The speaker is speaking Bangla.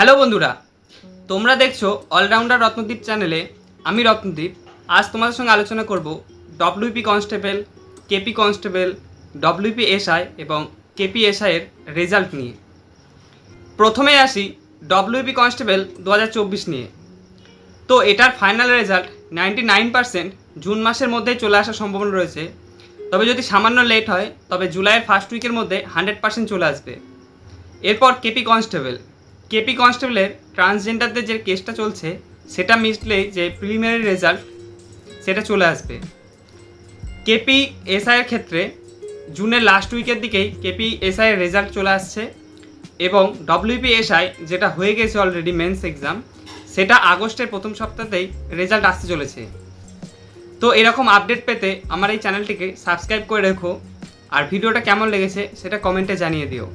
হ্যালো বন্ধুরা, তোমরা দেখছো অলরাউন্ডার রত্নদ্বীপ চ্যানেলে। আমি রত্নদ্বীপ। আজ তোমাদের সঙ্গে আলোচনা করব WP constable, KP constable, WP SI এবং কেপি এসআই এর রেজাল্ট নিয়ে। প্রথমে আসি ডব্লিউপি কনস্টেবল 2024 নিয়ে। তো এটার ফাইনাল রেজাল্ট 99% জুন মাসের মধ্যেই চলে আসার সম্ভাবনা রয়েছে। তবে যদি সামান্য লেট হয় তবে জুলাইয়ের ফার্স্ট উইকের মধ্যে 100% চলে আসবে। এরপর কেপি কনস্টেবলের ট্রান্সজেন্ডারদের যে কেসটা চলছে সেটা মিটলেই যে প্রিলিমিনারি রেজাল্ট সেটা চলে আসবে। কেপি এসআইয়ের ক্ষেত্রে জুনের লাস্ট উইকের দিকেই কেপি এসআইয়ের রেজাল্ট চলে আসছে এবং ডব্লিউপি এসআই যেটা হয়ে গেছে অলরেডি মেন্স এক্সাম, সেটা আগস্টের প্রথম সপ্তাহতেই রেজাল্ট আসতে চলেছে। তো এরকম আপডেট পেতে আমার এই চ্যানেলটিকে সাবস্ক্রাইব করে রেখো, আর ভিডিওটা কেমন লেগেছে সেটা কমেন্টে জানিয়ে দিও।